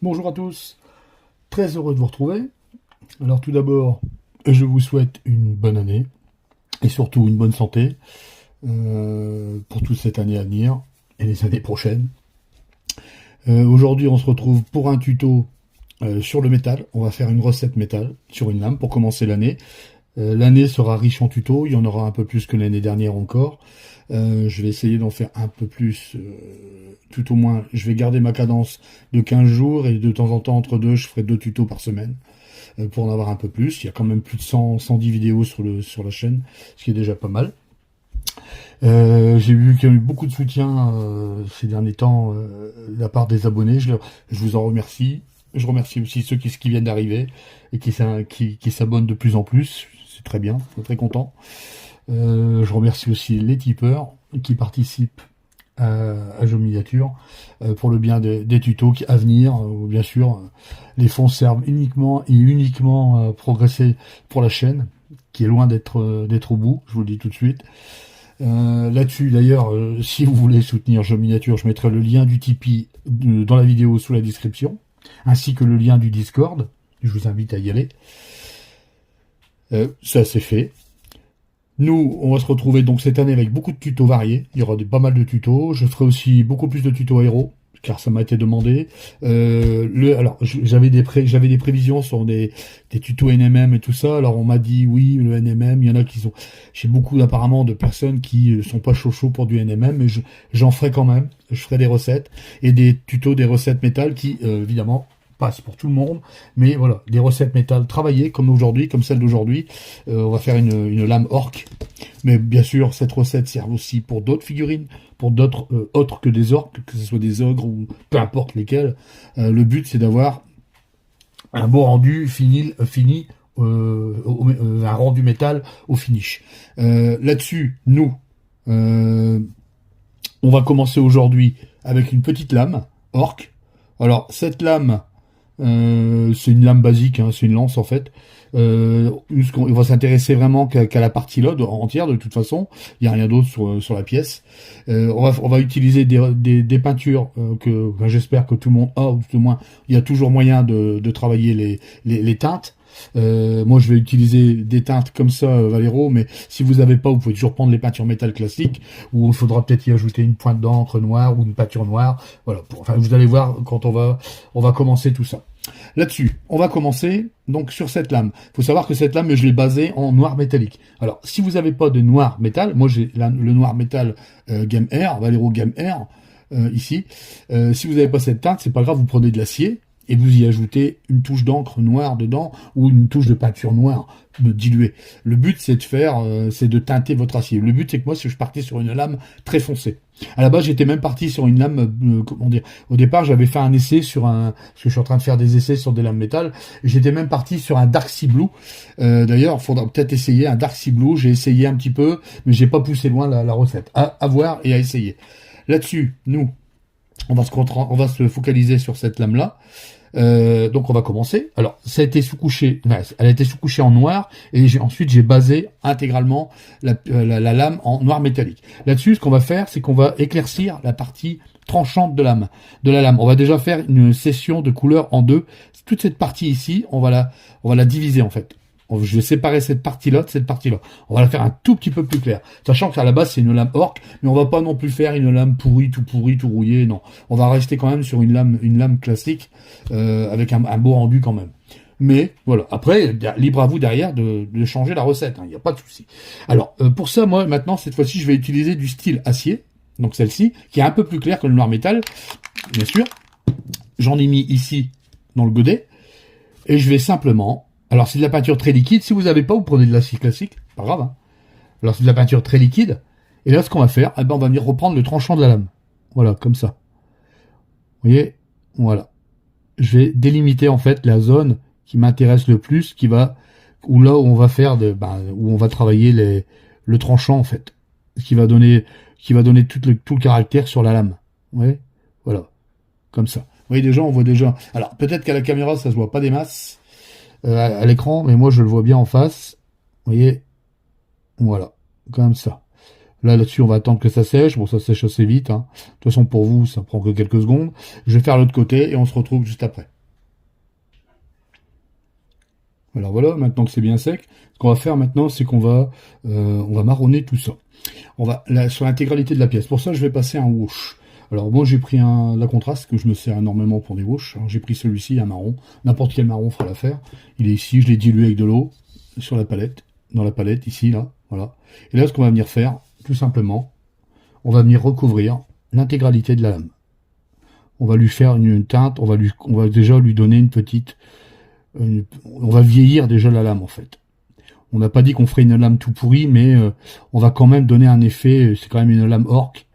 Bonjour à tous, très heureux de vous retrouver. Alors tout d'abord, je vous souhaite une bonne année et surtout une bonne santé pour toute cette année à venir et les années prochaines. Aujourd'hui, on se retrouve pour un tuto sur le métal. On va faire une recette métal sur une lame pour commencer l'année. L'année sera riche en tutos, il y en aura un peu plus que l'année dernière encore. Je vais essayer d'en faire un peu plus, tout au moins. Je vais garder ma cadence de 15 jours et de temps en temps, entre deux, je ferai 2 tutos par semaine pour en avoir un peu plus. Il y a quand même plus de 110 vidéos sur la chaîne, ce qui est déjà pas mal. J'ai vu qu'il y a eu beaucoup de soutien ces derniers temps de la part des abonnés. Je vous en remercie. Je remercie aussi ceux qui viennent d'arriver et qui s'abonnent de plus en plus. C'est très bien, je suis très content. Je remercie aussi les tipeurs qui participent à Jeux Miniature pour le bien des tutos à venir. Bien sûr, les fonds servent uniquement à progresser pour la chaîne, qui est loin d'être au bout, je vous le dis tout de suite. Là-dessus, d'ailleurs, si vous voulez soutenir Jeux Miniature, je mettrai le lien du Tipeee dans la vidéo sous la description, ainsi que le lien du Discord. Je vous invite à y aller. Ça, c'est fait. Nous, on va se retrouver donc cette année avec beaucoup de tutos variés. Il y aura pas mal de tutos. Je ferai aussi beaucoup plus de tutos héros, car ça m'a été demandé. Alors, j'avais des prévisions sur des tutos NMM et tout ça. Alors, on m'a dit oui, le NMM, il y en a qui sont. J'ai beaucoup apparemment de personnes qui sont pas chaud pour du NMM, mais j'en ferai quand même. Je ferai des recettes et des tutos, des recettes métal qui, évidemment, passe pour tout le monde, mais voilà, des recettes métal travaillées comme aujourd'hui, comme celle d'aujourd'hui. On va faire une lame orc, mais bien sûr cette recette sert aussi pour d'autres figurines, pour d'autres autres que des orques, que ce soit des ogres ou peu importe lesquels. Le but c'est d'avoir un beau rendu fini, un rendu métal au finish. Là-dessus, nous, on va commencer aujourd'hui avec une petite lame orc. Alors cette lame, c'est une lame basique, hein, c'est une lance en fait. On va s'intéresser vraiment qu'à la partie là entière de toute façon. Il n'y a rien d'autre sur la pièce. On va utiliser des peintures enfin, j'espère que tout le monde a, ou tout au moins il y a toujours moyen de travailler les teintes. Moi je vais utiliser des teintes comme ça Valero, mais si vous n'avez pas, vous pouvez toujours prendre les peintures métal classiques, où il faudra peut-être y ajouter une pointe d'encre noire ou une peinture noire. Voilà, enfin vous allez voir quand on va commencer tout ça. Là-dessus, on va commencer donc sur cette lame. Il faut savoir que cette lame, je l'ai basée en noir métallique. Alors, si vous n'avez pas de noir métal, moi j'ai le noir métal Game Air, Valero Game Air, ici. Si vous n'avez pas cette teinte, c'est pas grave, vous prenez de l'acier et vous y ajoutez une touche d'encre noire dedans ou une touche de peinture noire diluée. Le but, c'est c'est de teinter votre acier. Le but, c'est que moi, si je partais sur une lame très foncée. À la base, j'étais même parti sur une lame, comment dire, au départ, j'avais fait un essai parce que je suis en train de faire des essais sur des lames métal, et j'étais même parti sur un Dark Sea Blue. D'ailleurs, il faudra peut-être essayer un Dark Sea Blue. J'ai essayé un petit peu, mais j'ai pas poussé loin la recette. À voir et à essayer. Là-dessus, nous, on va se focaliser sur cette lame-là. Donc on va commencer. Alors, ça a été sous-couché, elle a été sous-couchée en noir, et ensuite j'ai basé intégralement la lame en noir métallique. Là-dessus, ce qu'on va faire, c'est qu'on va éclaircir la partie tranchante de la lame. On va déjà faire une session de couleur en deux. Toute cette partie ici, on va la diviser en fait. Je vais séparer cette partie-là de cette partie-là. On va la faire un tout petit peu plus clair. Sachant qu'à la base, c'est une lame orc, mais on va pas non plus faire une lame pourrie, tout rouillé, non. On va rester quand même sur une lame classique, avec un beau rendu quand même. Mais, voilà. Après, libre à vous derrière de changer la recette, hein. Il n'y a pas de souci. Alors, pour ça, moi, maintenant, cette fois-ci, je vais utiliser du style acier. Donc celle-ci, qui est un peu plus claire que le noir métal, bien sûr. J'en ai mis ici, dans le godet. Et je vais simplement... Alors, c'est de la peinture très liquide. Si vous n'avez pas, vous prenez de l'acier classique. Pas grave, hein. Alors, c'est de la peinture très liquide. Et là, ce qu'on va faire, eh ben, on va venir reprendre le tranchant de la lame. Voilà, comme ça. Vous voyez? Voilà. Je vais délimiter, en fait, la zone qui m'intéresse le plus, où on va faire où on va travailler le tranchant, en fait. Qui va donner tout le caractère sur la lame. Vous voyez? Voilà. Comme ça. Vous voyez, déjà, on voit déjà. Alors, peut-être qu'à la caméra, ça se voit pas des masses. À l'écran, mais moi je le vois bien en face. Vous voyez, voilà, comme ça. Là-dessus, on va attendre que ça sèche. Bon, ça sèche assez vite, hein. De toute façon, pour vous, ça prend que quelques secondes. Je vais faire l'autre côté et on se retrouve juste après. Alors voilà, maintenant que c'est bien sec, ce qu'on va faire maintenant, c'est on va marronner tout ça. On va sur l'intégralité de la pièce. Pour ça, je vais passer un wash. Alors moi, j'ai pris la contraste que je me sers énormément pour des wash. Alors j'ai pris celui-ci, un marron. N'importe quel marron fera l'affaire. Il est ici, je l'ai dilué avec de l'eau sur la palette, dans la palette ici là, voilà. Et là, ce qu'on va venir faire, tout simplement, on va venir recouvrir l'intégralité de la lame. On va lui faire une teinte. On va déjà lui donner une petite. On va vieillir déjà la lame en fait. On n'a pas dit qu'on ferait une lame tout pourrie, mais on va quand même donner un effet, c'est quand même une lame orc,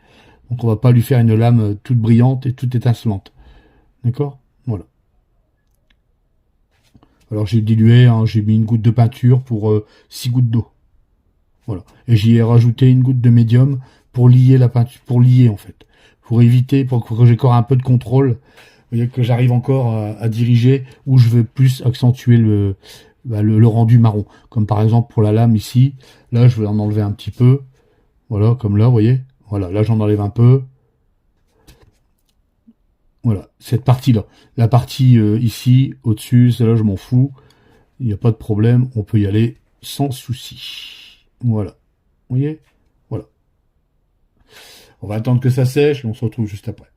donc on va pas lui faire une lame toute brillante et toute étincelante. D'accord? Voilà. Alors j'ai dilué, hein, j'ai mis une goutte de peinture pour 6 gouttes d'eau. Voilà. Et j'y ai rajouté une goutte de médium pour lier la peinture, pour lier en fait. Pour éviter, pour que j'ai encore un peu de contrôle. Vous voyez que j'arrive encore à diriger où je veux plus accentuer le rendu marron. Comme par exemple pour la lame ici, là je vais en enlever un petit peu. Voilà, comme là, vous voyez. Voilà, là j'en enlève un peu. Voilà, cette partie-là. La partie ici, au-dessus, celle-là je m'en fous. Il n'y a pas de problème, on peut y aller sans souci. Voilà, vous voyez. Voilà. On va attendre que ça sèche et on se retrouve juste après.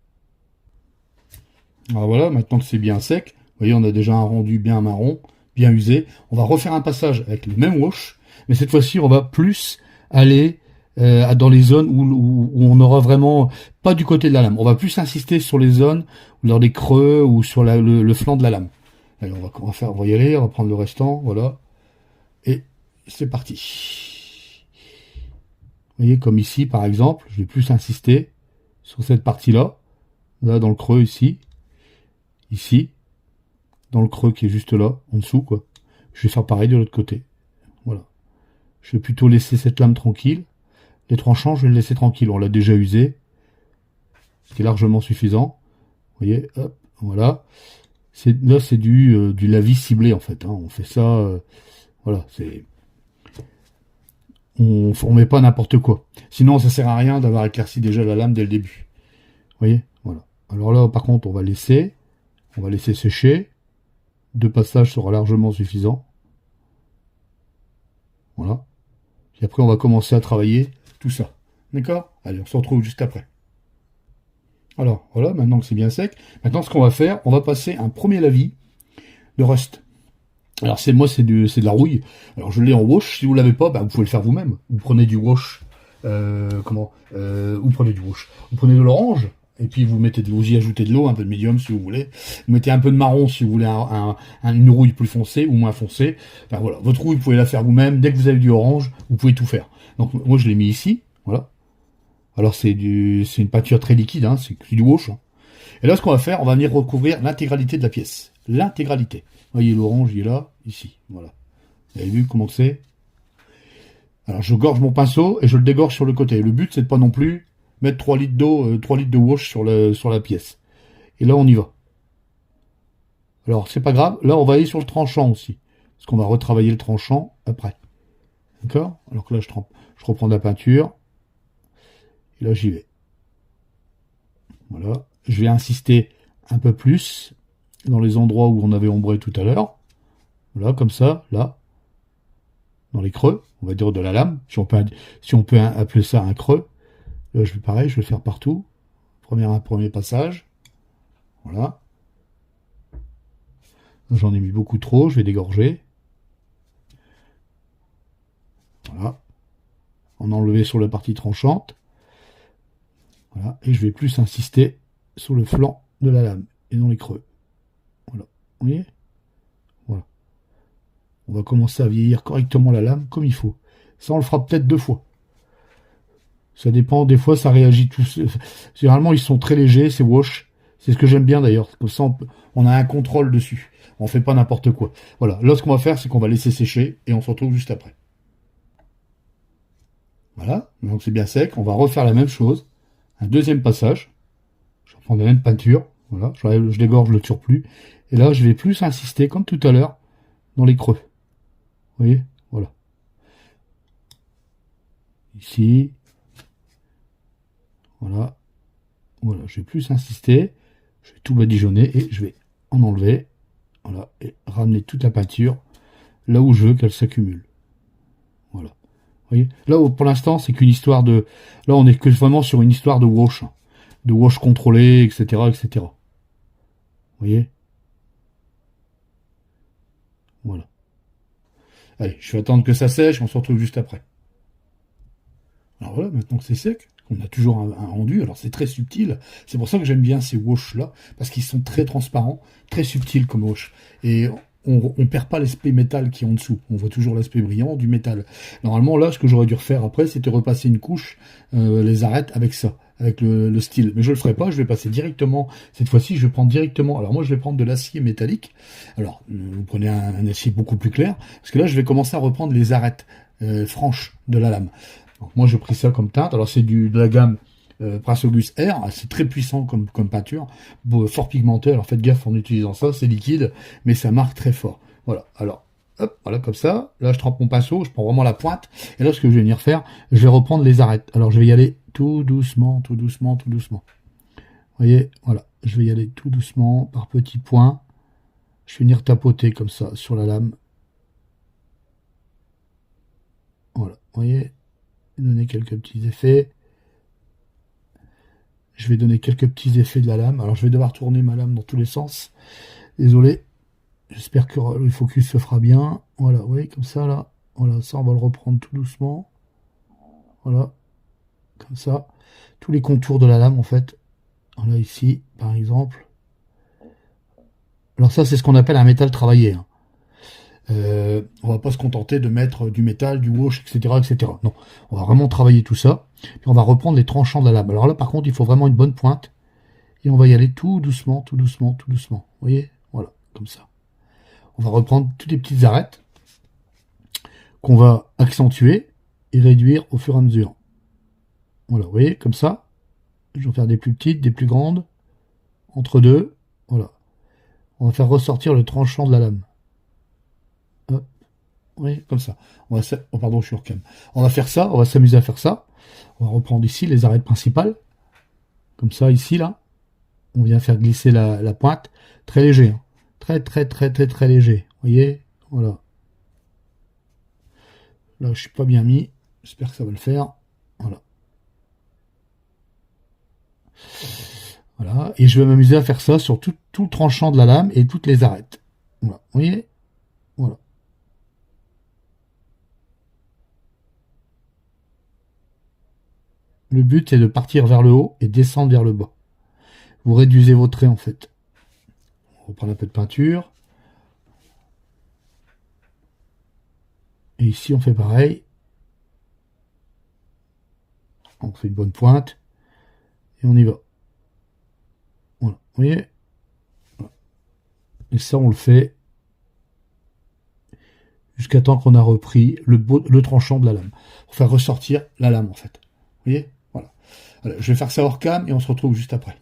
Alors voilà, maintenant que c'est bien sec, vous voyez, on a déjà un rendu bien marron, bien usé. On va refaire un passage avec le même wash, mais cette fois-ci, on va plus aller dans les zones où on aura vraiment pas du côté de la lame. On va plus insister sur les zones, dans des creux ou sur le flanc de la lame. Allez, on va y aller, on va prendre le restant, voilà. Et c'est parti. Vous voyez, comme ici, par exemple, je vais plus insister sur cette partie-là, là, dans le creux ici. Ici, dans le creux qui est juste là, en dessous, quoi. Je vais faire pareil de l'autre côté. Voilà. Je vais plutôt laisser cette lame tranquille. Les tranchants, je vais le laisser tranquille. On l'a déjà usé. Ce qui est largement suffisant. Vous voyez, hop, voilà. Là, c'est du lavis ciblé, en fait. Hein. On fait ça, voilà, c'est... On met pas n'importe quoi. Sinon, ça sert à rien d'avoir éclairci déjà la lame dès le début. Vous voyez, voilà. Alors là, par contre, on va laisser sécher. 2 passages sera largement suffisant. Voilà. Et après, on va commencer à travailler tout ça. D'accord? Allez, on se retrouve juste après. Alors, voilà, maintenant que c'est bien sec. Maintenant, ce qu'on va faire, on va passer un premier lavis de rust. Alors, c'est de la rouille. Alors, je l'ai en wash. Si vous l'avez pas, vous pouvez le faire vous-même. Vous prenez du wash. Vous prenez du wash. Vous prenez de l'orange. Et puis vous y ajoutez de l'eau, un peu de médium si vous voulez. Vous mettez un peu de marron si vous voulez une rouille plus foncée ou moins foncée. Enfin voilà, votre rouille vous pouvez la faire vous-même. Dès que vous avez du orange, vous pouvez tout faire. Donc moi je l'ai mis ici, voilà. Alors c'est une peinture très liquide, hein, c'est du wash. Hein. Et là ce qu'on va faire, on va venir recouvrir l'intégralité de la pièce, l'intégralité. Vous voyez l'orange, il est là, ici, voilà. Vous avez vu comment c'est? Alors je gorge mon pinceau et je le dégorge sur le côté. Le but c'est de pas non plus mettre 3 litres d'eau, 3 litres de wash sur la pièce. Et là, on y va. Alors, c'est pas grave. Là, on va aller sur le tranchant aussi. Parce qu'on va retravailler le tranchant après. D'accord? Alors que là, je reprends de la peinture. Et là, j'y vais. Voilà. Je vais insister un peu plus dans les endroits où on avait ombré tout à l'heure. Voilà, comme ça, là. Dans les creux, on va dire de la lame. Si on peut appeler ça un creux. Là, je vais le faire partout. Premier passage. Voilà. J'en ai mis beaucoup trop, je vais dégorger. Voilà. En enlever sur la partie tranchante. Voilà. Et je vais plus insister sur le flanc de la lame et dans les creux. Voilà. Vous voyez? Voilà. On va commencer à vieillir correctement la lame comme il faut. Ça, on le fera peut-être 2 fois. Ça dépend, des fois ça réagit tous. Généralement ils sont très légers, c'est wash. C'est ce que j'aime bien d'ailleurs. Comme ça on a un contrôle dessus. On fait pas n'importe quoi. Voilà, là ce qu'on va faire c'est qu'on va laisser sécher et on se retrouve juste après. Voilà, donc c'est bien sec. On va refaire la même chose. Un deuxième passage. Je reprends la même peinture. Voilà, je dégorge le surplus. Et là je vais plus insister comme tout à l'heure dans les creux. Vous voyez? Voilà. Ici. Voilà. Voilà, je vais plus insister. Je vais tout badigeonner et je vais en enlever. Voilà, et ramener toute la peinture là où je veux qu'elle s'accumule. Voilà. Vous voyez, là, pour l'instant, c'est qu'une histoire de... Là, on est que vraiment sur une histoire de wash. De wash contrôlé, etc., etc. Vous voyez? Voilà. Allez, je vais attendre que ça sèche, on se retrouve juste après. Alors voilà, maintenant que c'est sec, on a toujours un rendu, alors c'est très subtil, c'est pour ça que j'aime bien ces wash là, parce qu'ils sont très transparents, très subtils comme wash, et on perd pas l'aspect métal qui est en dessous, on voit toujours l'aspect brillant du métal. Normalement là, ce que j'aurais dû refaire après, c'était repasser une couche, les arêtes avec ça, avec le style, mais je le ferai pas, je vais passer directement, cette fois-ci je vais prendre directement, alors moi je vais prendre de l'acier métallique, alors vous prenez un acier beaucoup plus clair, parce que là je vais commencer à reprendre les arêtes franches de la lame. Donc moi j'ai pris ça comme teinte, alors c'est de la gamme Prince Auguste R, c'est très puissant comme peinture, fort pigmenté, alors faites gaffe en utilisant ça, c'est liquide, mais ça marque très fort. Voilà, alors, hop, voilà comme ça, là je trempe mon pinceau, je prends vraiment la pointe, et là ce que je vais venir faire, je vais reprendre les arêtes. Alors je vais y aller tout doucement, tout doucement, tout doucement. Vous voyez, voilà, je vais y aller tout doucement, par petits points, je vais venir tapoter comme ça sur la lame. Voilà, vous voyez, donner quelques petits effets. Je vais donner quelques petits effets de la lame. Alors je vais devoir tourner ma lame dans tous les sens. Désolé. J'espère que le focus se fera bien. Voilà, vous voyez, comme ça là. Voilà, ça on va le reprendre tout doucement. Voilà. Comme ça. Tous les contours de la lame en fait. Voilà, ici, par exemple. Alors ça, c'est ce qu'on appelle un métal travaillé. Hein. On va pas se contenter de mettre du métal, du wash, etc., etc. Non, on va vraiment travailler tout ça. Puis on va reprendre les tranchants de la lame. Alors là, par contre, il faut vraiment une bonne pointe. Et on va y aller tout doucement, tout doucement, tout doucement. Vous voyez? Voilà, comme ça. On va reprendre toutes les petites arêtes qu'on va accentuer et réduire au fur et à mesure. Voilà, vous voyez, comme ça. Je vais en faire des plus petites, des plus grandes. Entre deux. Voilà. On va faire ressortir le tranchant de la lame. Hop. Oui, comme ça. Oh, pardon, je suis hors cam. On va faire ça, on va s'amuser à faire ça. On va reprendre ici les arêtes principales. Comme ça, ici, là. On vient faire glisser la pointe. Très léger. Hein. Très, très, très, très, très léger. Vous voyez? Voilà. Là, je suis pas bien mis. J'espère que ça va le faire. Voilà. Voilà. Et je vais m'amuser à faire ça sur tout le tranchant de la lame et toutes les arêtes. Voilà. Vous voyez? Voilà. Le but, c'est de partir vers le haut et descendre vers le bas. Vous réduisez vos traits, en fait. On reprend un peu de peinture. Et ici, on fait pareil. On fait une bonne pointe. Et on y va. Voilà. Vous voyez? Voilà. Et ça, on le fait jusqu'à temps qu'on a repris le tranchant de la lame. Pour faire ressortir la lame, en fait. Vous voyez? Voilà. Alors, je vais faire ça hors cam et on se retrouve juste après.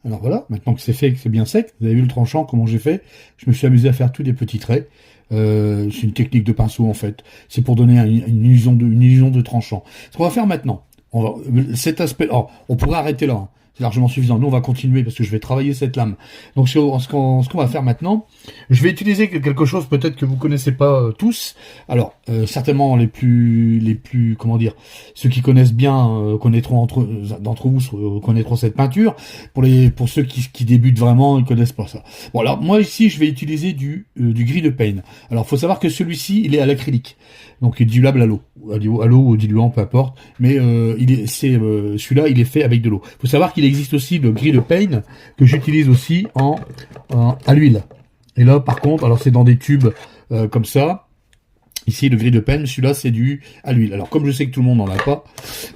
Alors voilà, maintenant que c'est fait, que c'est bien sec, vous avez vu le tranchant, comment j'ai fait. Je me suis amusé à faire tous des petits traits. C'est une technique de pinceau en fait. C'est pour donner une illusion de tranchant. Ce qu'on va faire maintenant, cet aspect, on pourrait arrêter là. Hein. C'est largement suffisant. Nous, on va continuer parce que je vais travailler cette lame. Donc, ce qu'on va faire maintenant, je vais utiliser quelque chose peut-être que vous connaissez pas tous. Alors, certainement comment dire, ceux qui connaissent bien connaîtront d'entre vous connaîtront cette peinture. Pour ceux qui débutent vraiment, ils connaissent pas ça. Bon, alors moi ici, je vais utiliser du gris de Payne. Alors, faut savoir que celui-ci, il est à l'acrylique, donc il est diluable à l'eau ou diluant, peu importe. Mais celui-là, il est fait avec de l'eau. Faut savoir qu'il existe aussi le gris de Payne que j'utilise aussi à l'huile. Et là, par contre, alors c'est dans des tubes comme ça. Ici, le gris de Payne, celui-là, c'est à l'huile. Alors, comme je sais que tout le monde n'en a pas,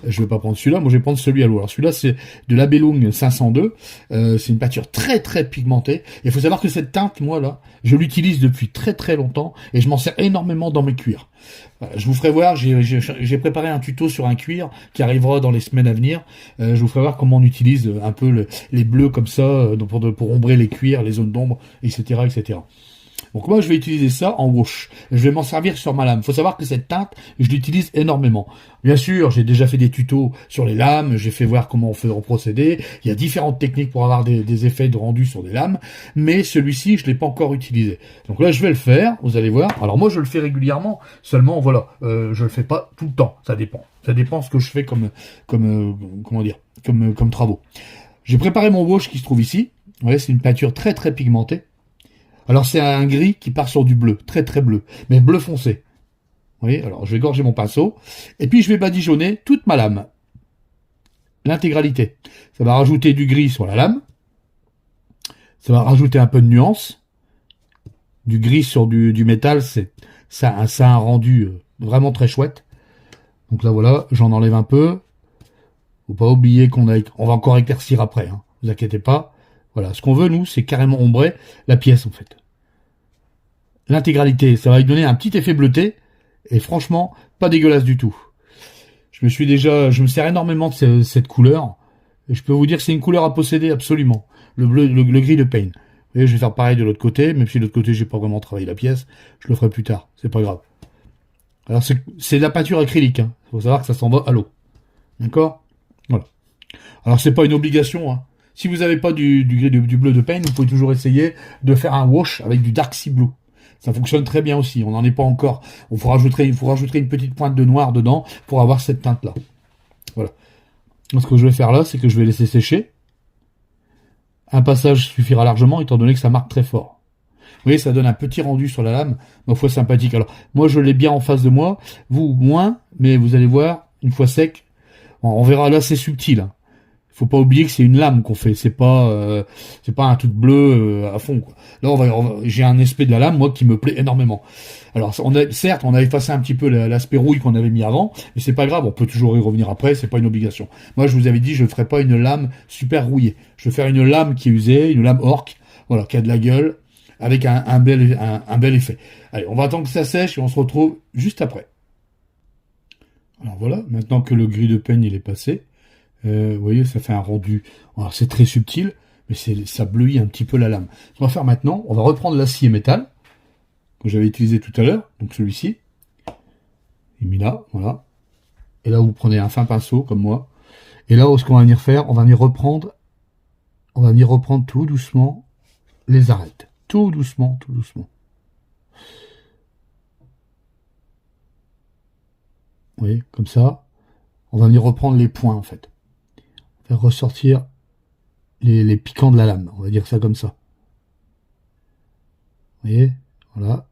je vais pas prendre celui-là. Moi, je vais prendre celui à l'eau. Alors, celui-là, c'est de l'Abelung 502. C'est une peinture très, très pigmentée. Et il faut savoir que cette teinte, moi, là, je l'utilise depuis très, très longtemps. Et je m'en sers énormément dans mes cuirs. Voilà, je vous ferai voir, j'ai préparé un tuto sur un cuir qui arrivera dans les semaines à venir. Je vous ferai voir comment on utilise un peu les bleus comme ça pour ombrer les cuirs, les zones d'ombre, etc., etc. Donc moi, je vais utiliser ça en wash. Je vais m'en servir sur ma lame. Il faut savoir que cette teinte, je l'utilise énormément. Bien sûr, j'ai déjà fait des tutos sur les lames, j'ai fait voir comment on fait procéder. Il y a différentes techniques pour avoir des effets de rendu sur des lames, mais celui-ci, je l'ai pas encore utilisé. Donc là, je vais le faire, vous allez voir. Alors moi, je le fais régulièrement, seulement voilà, je le fais pas tout le temps. Ça dépend. Ça dépend ce que je fais comme travaux. J'ai préparé mon wash qui se trouve ici. Vous voyez, c'est une peinture très très pigmentée. Alors c'est un gris qui part sur du bleu, très très bleu, mais bleu foncé. Vous voyez, alors je vais gorger mon pinceau, et puis je vais badigeonner toute ma lame. L'intégralité. Ça va rajouter du gris sur la lame, ça va rajouter un peu de nuance. Du gris sur du métal, ça a un rendu vraiment très chouette. Donc là voilà, j'en enlève un peu. Faut pas oublier on va encore éclaircir après, hein. Vous inquiétez pas. Voilà, ce qu'on veut, nous, c'est carrément ombrer la pièce, en fait. L'intégralité, ça va lui donner un petit effet bleuté, et franchement, pas dégueulasse du tout. Je me sers énormément de cette couleur, et je peux vous dire que c'est une couleur à posséder absolument. Le bleu, le gris de Paint. Vous voyez, je vais faire pareil de l'autre côté, même si de l'autre côté, j'ai pas vraiment travaillé la pièce, je le ferai plus tard, c'est pas grave. Alors, c'est de la peinture acrylique, hein. Faut savoir que ça s'en va à l'eau. D'accord? Voilà. Alors, c'est pas une obligation, hein. Si vous n'avez pas du bleu de Paint, vous pouvez toujours essayer de faire un wash avec du Dark Sea Blue. Ça fonctionne très bien aussi. On n'en est pas encore. Il faut rajouter une petite pointe de noir dedans pour avoir cette teinte-là. Voilà. Donc, ce que je vais faire là, c'est que je vais laisser sécher. Un passage suffira largement, étant donné que ça marque très fort. Vous voyez, ça donne un petit rendu sur la lame, ma foi sympathique. Alors, moi, je l'ai bien en face de moi. Vous, moins, mais vous allez voir, une fois sec, on verra là, c'est subtil, hein. Faut pas oublier que c'est une lame qu'on fait, c'est pas un truc bleu à fond, quoi. Là, j'ai un aspect de la lame, moi, qui me plaît énormément. Alors, certes, on a effacé un petit peu l'aspect rouille qu'on avait mis avant, mais c'est pas grave, on peut toujours y revenir après, c'est pas une obligation. Moi, je vous avais dit, je ne ferai pas une lame super rouillée. Je vais faire une lame qui est usée, une lame orc, voilà, qui a de la gueule, avec un bel effet. Allez, on va attendre que ça sèche et on se retrouve juste après. Alors voilà, maintenant que le gris de Paint il est passé, vous voyez, ça fait un rendu. Alors c'est très subtil, mais ça bleuit un petit peu la lame. Ce qu'on va faire maintenant, on va reprendre l'acier métal que j'avais utilisé tout à l'heure, donc celui-ci. Il est mis là, voilà. Et là, vous prenez un fin pinceau comme moi. Et là, ce qu'on va venir faire, on va venir reprendre tout doucement les arêtes. Tout doucement, tout doucement. Vous voyez, comme ça. On va venir reprendre les points, en fait. Faire ressortir les piquants de la lame, on va dire ça comme ça. Vous voyez, voilà.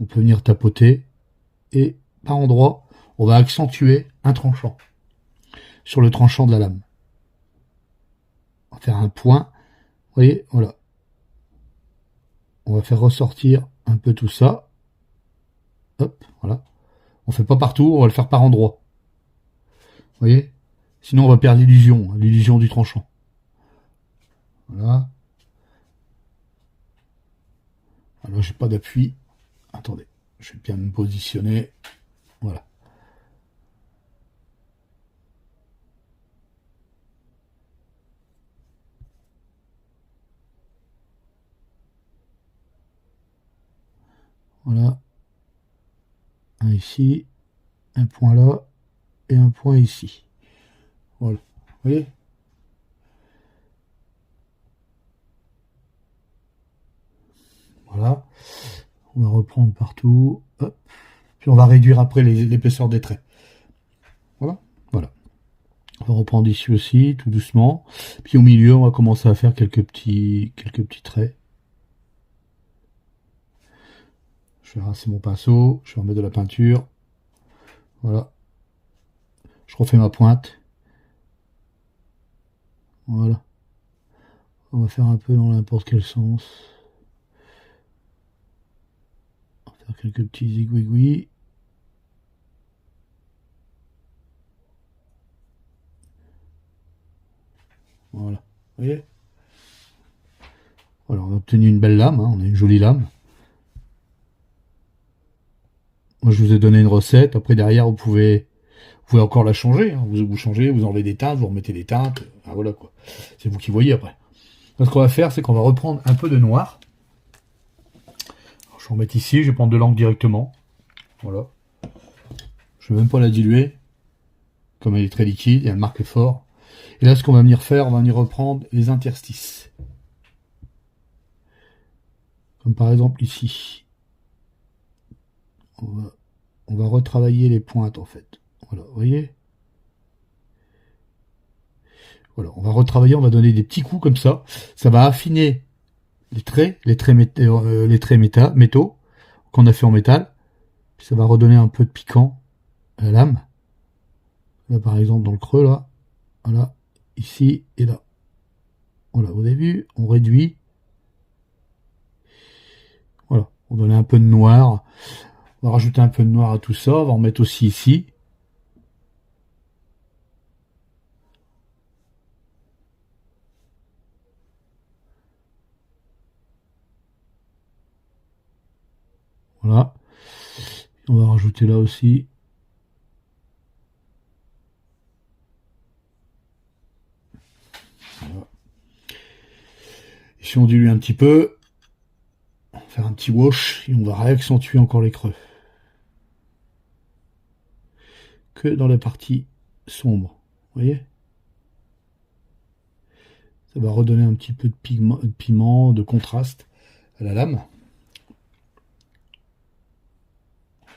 On peut venir tapoter et par endroit, on va accentuer un tranchant sur le tranchant de la lame. On va faire un point. Vous voyez, voilà. On va faire ressortir un peu tout ça. Hop, voilà. On fait pas partout, on va le faire par endroit. Vous voyez? Sinon, on va perdre l'illusion du tranchant. Voilà. Alors, j'ai pas d'appui. Attendez, je vais bien me positionner. Voilà. Voilà. Un ici, un point là, et un point ici. Voilà. Vous voyez? Voilà. On va reprendre partout. Hop. Puis on va réduire après l'épaisseur des traits. Voilà. Voilà. On va reprendre ici aussi, tout doucement. Puis au milieu, on va commencer à faire quelques petits traits. Je vais rincer mon pinceau. Je vais remettre de la peinture. Voilà. Je refais ma pointe. Voilà. On va faire un peu dans n'importe quel sens. On va faire quelques petits zigouigouis. Voilà. Vous voyez? Voilà, on a obtenu une belle lame, hein. On a une jolie lame. Moi, je vous ai donné une recette. Après, derrière, vous pouvez encore la changer, hein. Vous changez, vous enlevez des teintes, vous remettez des teintes. Ah, voilà, quoi. C'est vous qui voyez après. Donc, ce qu'on va faire, c'est qu'on va reprendre un peu de noir. Je vais en mettre ici, je vais prendre de l'encre directement. Voilà. Je ne vais même pas la diluer. Comme elle est très liquide et elle marque fort. Et là, ce qu'on va venir faire, on va venir reprendre les interstices. Comme par exemple ici. On va retravailler les pointes en fait. Voilà, vous voyez? Voilà, on va retravailler, on va donner des petits coups comme ça. Ça va affiner les traits métaux qu'on a fait en métal. Ça va redonner un peu de piquant à la lame. Là, par exemple, dans le creux, là. Voilà, ici et là. Voilà, vous avez vu, on réduit. Voilà, on donne un peu de noir. On va rajouter un peu de noir à tout ça. On va en mettre aussi ici. Voilà. On va rajouter là aussi. Voilà. Si on dilue un petit peu, on va faire un petit wash et on va réaccentuer encore les creux. Que dans la partie sombre. Vous voyez? Ça va redonner un petit peu de piment, de contraste à la lame.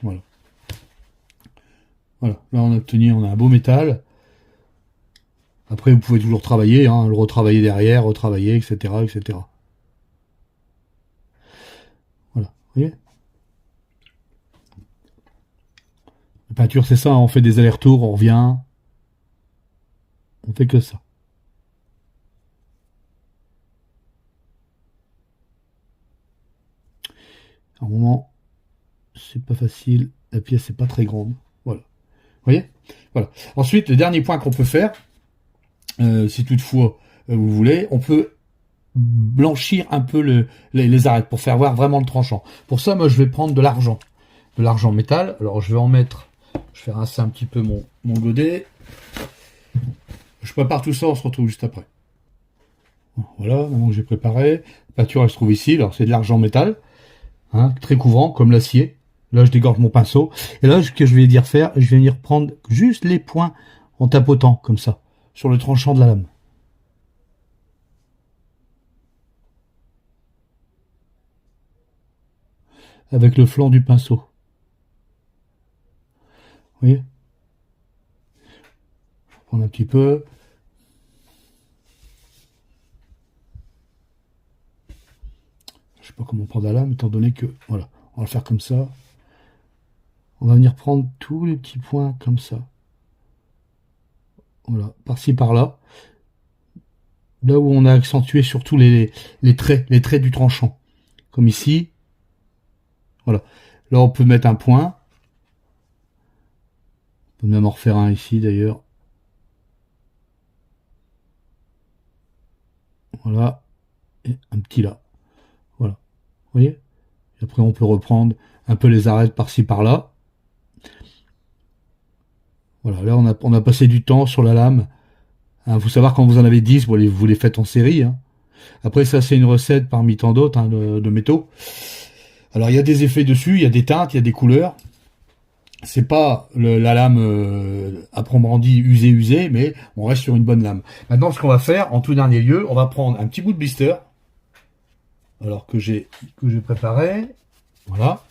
Voilà. Voilà. Là, on a un beau métal. Après, vous pouvez toujours travailler, hein, le retravailler derrière, retravailler, etc., etc. Voilà. Vous voyez? La peinture, c'est ça, hein, on fait des allers-retours, on revient. On fait que ça. À un moment, c'est pas facile. La pièce n'est pas très grande. Voilà. Vous voyez? Voilà. Ensuite, le dernier point qu'on peut faire, si toutefois vous voulez, on peut blanchir un peu les arêtes pour faire voir vraiment le tranchant. Pour ça, moi, je vais prendre de l'argent métal. Alors, je vais en mettre, je vais rincer un petit peu mon godet. Je prépare tout ça, on se retrouve juste après. Voilà, maintenant que j'ai préparé. La peinture, elle se trouve ici. Alors, c'est de l'argent métal, hein, très couvrant, comme l'acier. Là, je dégorge mon pinceau. Et là, ce que je vais dire faire, je vais venir prendre juste les points en tapotant, comme ça, sur le tranchant de la lame. Avec le flanc du pinceau. Vous voyez? Je vais prendre un petit peu. Je sais pas comment prendre la lame, étant donné que, voilà, on va le faire comme ça. On va venir prendre tous les petits points comme ça. Voilà, par-ci, par-là. Là où on a accentué surtout les traits du tranchant. Comme ici. Voilà. Là, on peut mettre un point. On peut même en refaire un ici, d'ailleurs. Voilà. Et un petit là. Voilà. Vous voyez? Et après, on peut reprendre un peu les arêtes par-ci, par-là. Voilà, là, on a passé du temps sur la lame. Hein, faut savoir, quand vous en avez 10, vous les faites en série. Hein. Après, ça, c'est une recette parmi tant d'autres, hein, de métaux. Alors, il y a des effets dessus, il y a des teintes, il y a des couleurs. C'est pas la lame à proprement dit usée, mais on reste sur une bonne lame. Maintenant, ce qu'on va faire, en tout dernier lieu, on va prendre un petit bout de blister. Alors que j'ai préparé. Voilà.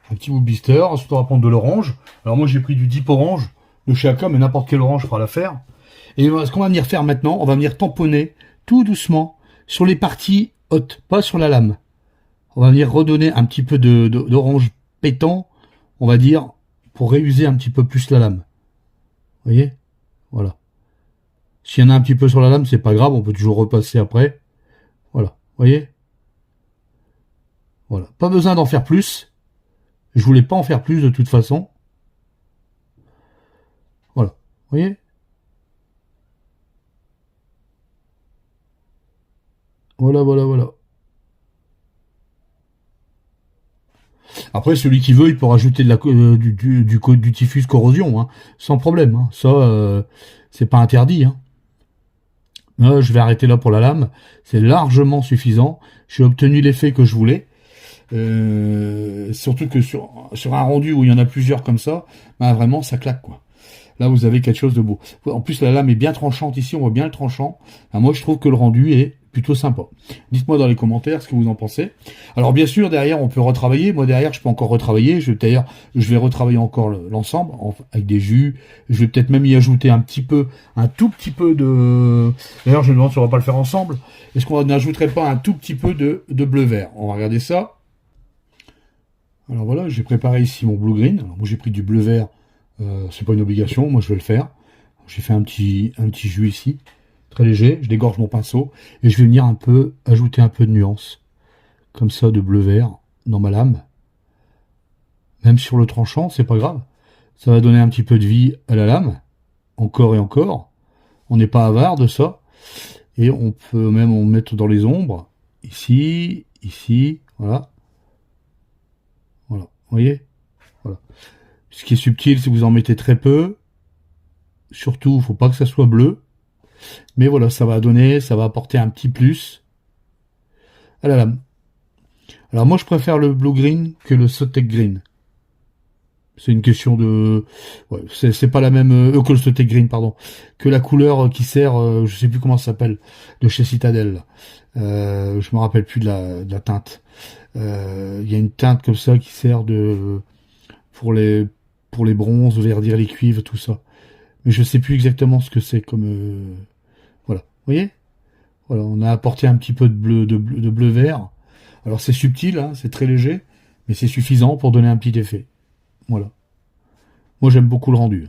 Un petit bout de blister. Ensuite, on va prendre de l'orange. Alors, moi, j'ai pris du Deep Orange de chez Aka, mais n'importe quel orange fera l'affaire. Et ce qu'on va venir faire maintenant, on va venir tamponner tout doucement sur les parties hautes, pas sur la lame. On va venir redonner un petit peu d'orange pétant, on va dire, pour réuser un petit peu plus la lame. Vous voyez? Voilà. S'il y en a un petit peu sur la lame, c'est pas grave, on peut toujours repasser après. Voilà. Vous voyez? Voilà. Pas besoin d'en faire plus. Je voulais pas en faire plus de toute façon. Voilà. Vous voyez? Voilà, voilà, voilà. Après, celui qui veut, il peut rajouter du typhus corrosion, hein, sans problème. Hein. Ça, c'est pas interdit. Hein. Je vais arrêter là pour la lame. C'est largement suffisant. J'ai obtenu l'effet que je voulais. Surtout que sur un rendu où il y en a plusieurs comme ça, bah vraiment ça claque quoi. Là vous avez quelque chose de beau. En plus la lame est bien tranchante ici, on voit bien le tranchant. Bah, moi je trouve que le rendu est plutôt sympa. Dites-moi dans les commentaires ce que vous en pensez. Alors bien sûr derrière on peut retravailler. Moi derrière je peux encore retravailler. D'ailleurs je vais retravailler encore l'ensemble avec des jus. Je vais peut-être même y ajouter un tout petit peu de. D'ailleurs je me demande si on va pas le faire ensemble. Est-ce qu'on n'ajouterait pas un tout petit peu de bleu vert? On va regarder ça. Alors voilà, j'ai préparé ici mon blue green. Alors moi j'ai pris du bleu vert, c'est pas une obligation, moi je vais le faire. J'ai fait un petit jus ici, très léger, je dégorge mon pinceau et je vais venir ajouter un peu de nuance, comme ça de bleu vert dans ma lame. Même sur le tranchant, c'est pas grave. Ça va donner un petit peu de vie à la lame, encore et encore. On n'est pas avare de ça. Et on peut même en mettre dans les ombres, ici, voilà. Voilà, vous voyez? Voilà. Ce qui est subtil, c'est que vous en mettez très peu. Surtout, il ne faut pas que ça soit bleu. Mais voilà, ça va apporter un petit plus à la lame. Alors moi, je préfère le blue green que le Sotek green. C'est une question de... Ouais, c'est pas la même... que le Sotek green, pardon. Que la couleur qui sert, je sais plus comment ça s'appelle, de chez Citadel. Je me rappelle plus de la teinte. Il y a une teinte comme ça qui sert pour les bronzes, verdir les cuivres, tout ça. Mais je sais plus exactement ce que c'est comme voilà. Vous voyez? Voilà, on a apporté un petit peu de bleu vert. Alors c'est subtil, hein, c'est très léger, mais c'est suffisant pour donner un petit effet. Voilà. Moi j'aime beaucoup le rendu.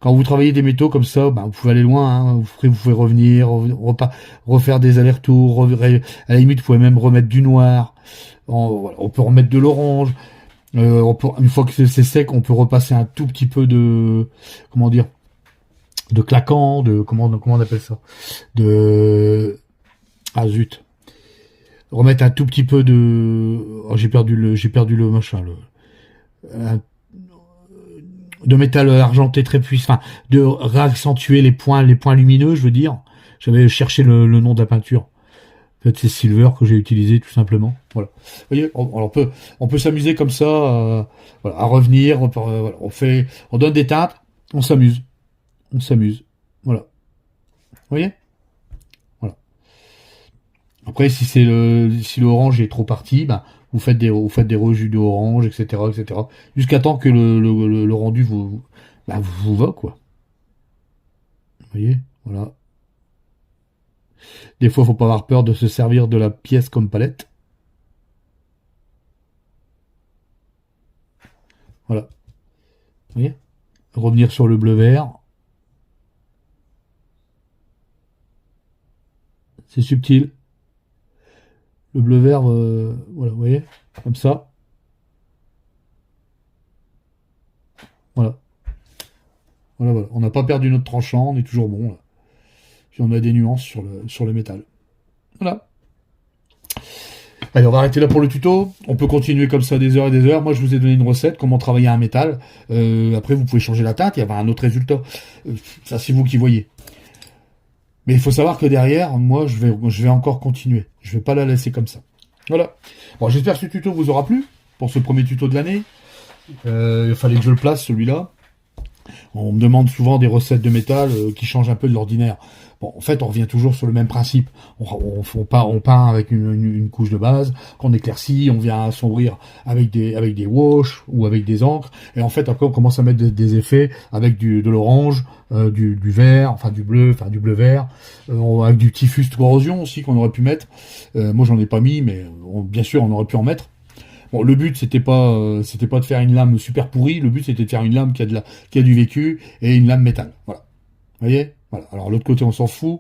Quand vous travaillez des métaux comme ça, ben, vous pouvez aller loin, hein. Vous pouvez revenir, refaire des allers-retours, à la limite vous pouvez même remettre du noir, voilà, on peut remettre de l'orange, une fois que c'est sec, on peut repasser un tout petit peu de, comment dire, de claquant, comment on appelle ça, ah zut, remettre un tout petit peu j'ai perdu le machin, de métal argenté très puissant, enfin, de réaccentuer les points lumineux, je veux dire. J'avais cherché le nom de la peinture. Peut-être c'est Silver que j'ai utilisé tout simplement. Voilà. Vous voyez, on peut s'amuser comme ça, voilà, à revenir. Voilà, on donne des teintes, on s'amuse. Voilà. Vous voyez? Voilà. Après, si le orange est trop parti, ben, vous faites des rejus d'orange, etc., jusqu'à temps que le rendu vous va, quoi. Vous voyez? Voilà. Des fois, faut pas avoir peur de se servir de la pièce comme palette. Voilà. Vous voyez? Revenir sur le bleu vert. C'est subtil. Le bleu vert, voilà, vous voyez? Comme ça. Voilà. Voilà. On n'a pas perdu notre tranchant, on est toujours bon, là. Puis on a des nuances sur le métal. Voilà. Allez, on va arrêter là pour le tuto. On peut continuer comme ça des heures et des heures. Moi, je vous ai donné une recette, comment travailler un métal. Après, vous pouvez changer la teinte, il y avoir un autre résultat. Ça, c'est vous qui voyez. Mais il faut savoir que derrière, moi, je vais encore continuer. Je vais pas la laisser comme ça. Voilà. Bon, j'espère que ce tuto vous aura plu pour ce premier tuto de l'année. Il fallait que je le place, celui-là. On me demande souvent des recettes de métal qui changent un peu de l'ordinaire. Bon, en fait, on revient toujours sur le même principe. On peint avec une couche de base, qu'on éclaircit, on vient assombrir avec des wash ou avec des encres, et en fait, après, on commence à mettre des effets avec de l'orange, du vert, enfin du bleu vert, avec du typhus corrosion aussi qu'on aurait pu mettre. Moi, j'en ai pas mis, mais bien sûr, on aurait pu en mettre. Bon, le but c'était pas de faire une lame super pourrie. Le but c'était de faire une lame qui a du vécu et une lame métal. Voilà. Vous voyez. Voilà. Alors l'autre côté on s'en fout